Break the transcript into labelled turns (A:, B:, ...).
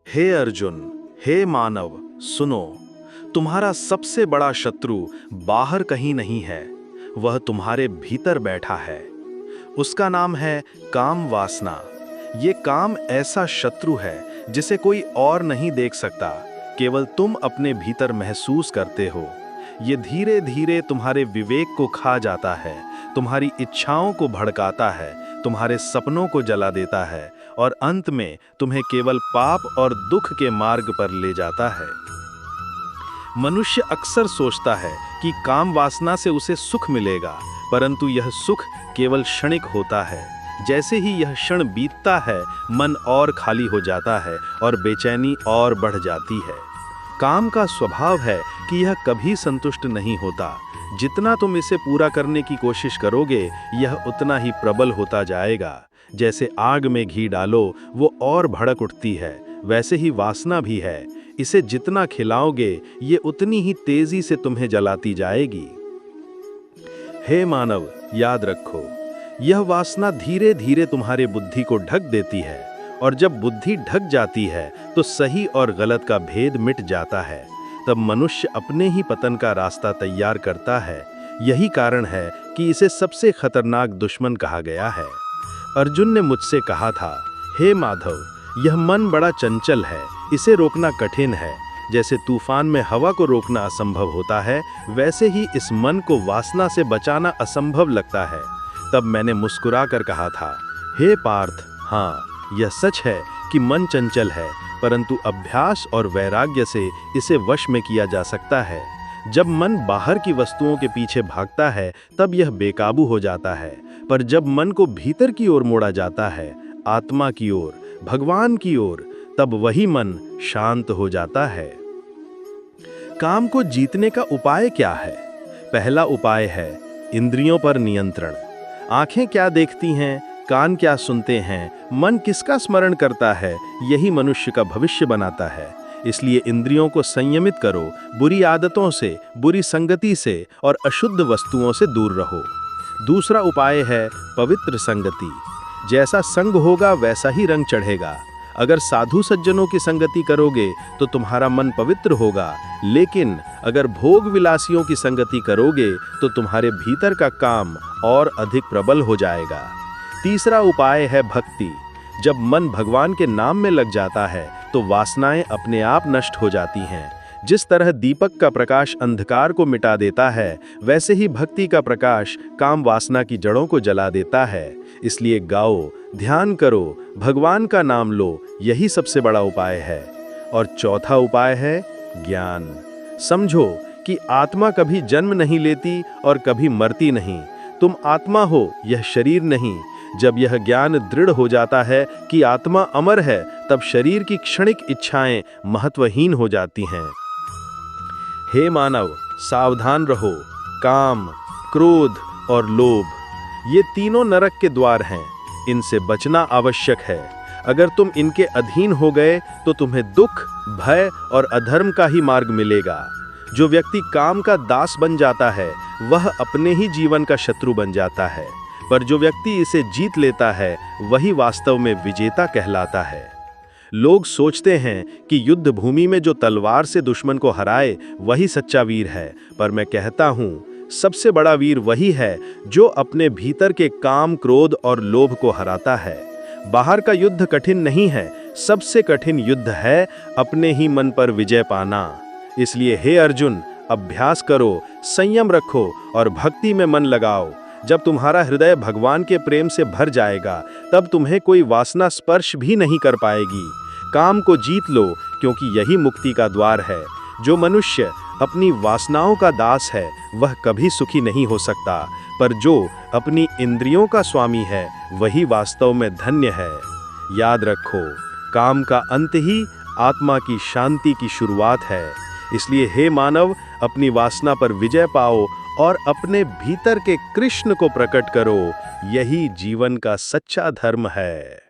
A: हे अर्जुन, हे मानव, सुनो। तुम्हारा सबसे बड़ा शत्रु बाहर कहीं नहीं है, वह तुम्हारे भीतर बैठा है। उसका नाम है काम वासना। ये काम ऐसा शत्रु है जिसे कोई और नहीं देख सकता, केवल तुम अपने भीतर महसूस करते हो। ये धीरे धीरे तुम्हारे विवेक को खा जाता है, तुम्हारी इच्छाओं को भड़काता है, तुम्हारे सपनों को जला देता है और अंत में तुम्हें केवल पाप और दुख के मार्ग पर ले जाता है। मनुष्य अक्सर सोचता है कि काम वासना से उसे सुख मिलेगा, परंतु यह सुख केवल क्षणिक होता है। जैसे ही यह क्षण बीतता है, मन और खाली हो जाता है और बेचैनी और बढ़ जाती है। काम का स्वभाव है कि यह कभी संतुष्ट नहीं होता। जितना तुम इसे पूरा करने की कोशिश करोगे, यह उतना ही प्रबल होता जाएगा। जैसे आग में घी डालो, वो और भड़क उठती है, वैसे ही वासना भी है। इसे जितना खिलाओगे, ये उतनी ही तेजी से तुम्हें जलाती जाएगी। हे मानव, याद रखो, यह वासना धीरे धीरे तुम्हारे बुद्धि को ढक देती है, और जब बुद्धि ढक जाती है तो सही और गलत का भेद मिट जाता है। तब मनुष्य अपने ही पतन का रास्ता तैयार करता है। यही कारण है कि इसे सबसे खतरनाक दुश्मन कहा गया है। अर्जुन ने मुझसे कहा था, हे माधव, यह मन बड़ा चंचल है, इसे रोकना कठिन है। जैसे तूफान में हवा को रोकना असंभव होता है, वैसे ही इस मन को वासना से बचाना असंभव लगता है। तब मैंने मुस्कुरा कर कहा था, हे पार्थ, हाँ, यह सच है कि मन चंचल है, परंतु अभ्यास और वैराग्य से इसे वश में किया जा सकता है। जब मन बाहर की वस्तुओं के पीछे भागता है, तब यह बेकाबू हो जाता है, पर जब मन को भीतर की ओर मोड़ा जाता है, आत्मा की ओर, भगवान की ओर, तब वही मन शांत हो जाता है। काम को जीतने का उपाय क्या है? पहला उपाय है इंद्रियों पर नियंत्रण। आंखें क्या देखती हैं, कान क्या सुनते हैं, मन किसका स्मरण करता है, यही मनुष्य का भविष्य बनाता है। इसलिए इंद्रियों को संयमित करो, बुरी आदतों से, बुरी संगति से और अशुद्ध वस्तुओं से दूर रहो। दूसरा उपाय है पवित्र संगति। जैसा संग होगा वैसा ही रंग चढ़ेगा। अगर साधु सज्जनों की संगति करोगे तो तुम्हारा मन पवित्र होगा, लेकिन अगर भोग विलासियों की संगति करोगे तो तुम्हारे भीतर का काम और अधिक प्रबल हो जाएगा। तीसरा उपाय है भक्ति। जब मन भगवान के नाम में लग जाता है तो वासनाएं अपने आप नष्ट हो जाती हैं। जिस तरह दीपक का प्रकाश अंधकार को मिटा देता है, वैसे ही भक्ति का प्रकाश काम वासना की जड़ों को जला देता है। इसलिए गाओ, ध्यान करो, भगवान का नाम लो, यही सबसे बड़ा उपाय है। और चौथा उपाय है ज्ञान। समझो कि आत्मा कभी जन्म नहीं लेती और कभी मरती नहीं। तुम आत्मा हो, यह शरीर नहीं। जब यह ज्ञान दृढ़ हो जाता है कि आत्मा अमर है, तब शरीर की क्षणिक इच्छाएं महत्वहीन हो जाती हैं। हे मानव, सावधान रहो। काम, क्रोध और लोभ, ये तीनों नरक के द्वार हैं। इनसे बचना आवश्यक है। अगर तुम इनके अधीन हो गए तो तुम्हें दुख, भय और अधर्म का ही मार्ग मिलेगा। जो व्यक्ति काम का दास बन जाता है, वह अपने ही जीवन का शत्रु बन जाता है, पर जो व्यक्ति इसे जीत लेता है, वही वास्तव में विजेता कहलाता है। लोग सोचते हैं कि युद्ध भूमि में जो तलवार से दुश्मन को हराए, वही सच्चा वीर है, पर मैं कहता हूँ, सबसे बड़ा वीर वही है जो अपने भीतर के काम, क्रोध और लोभ को हराता है। बाहर का युद्ध कठिन नहीं है, सबसे कठिन युद्ध है अपने ही मन पर विजय पाना। इसलिए हे अर्जुन, अभ्यास करो, संयम रखो और भक्ति में मन लगाओ। जब तुम्हारा हृदय भगवान के प्रेम से भर जाएगा, तब तुम्हें कोई वासना स्पर्श भी नहीं कर पाएगी। काम को जीत लो, क्योंकि यही मुक्ति का द्वार है। जो मनुष्य अपनी वासनाओं का दास है, वह कभी सुखी नहीं हो सकता, पर जो अपनी इंद्रियों का स्वामी है, वही वास्तव में धन्य है। याद रखो, काम का अंत ही आत्मा की शांति की शुरुआत है। इसलिए हे मानव, अपनी वासना पर विजय पाओ और अपने भीतर के कृष्ण को प्रकट करो। यही जीवन का सच्चा धर्म है।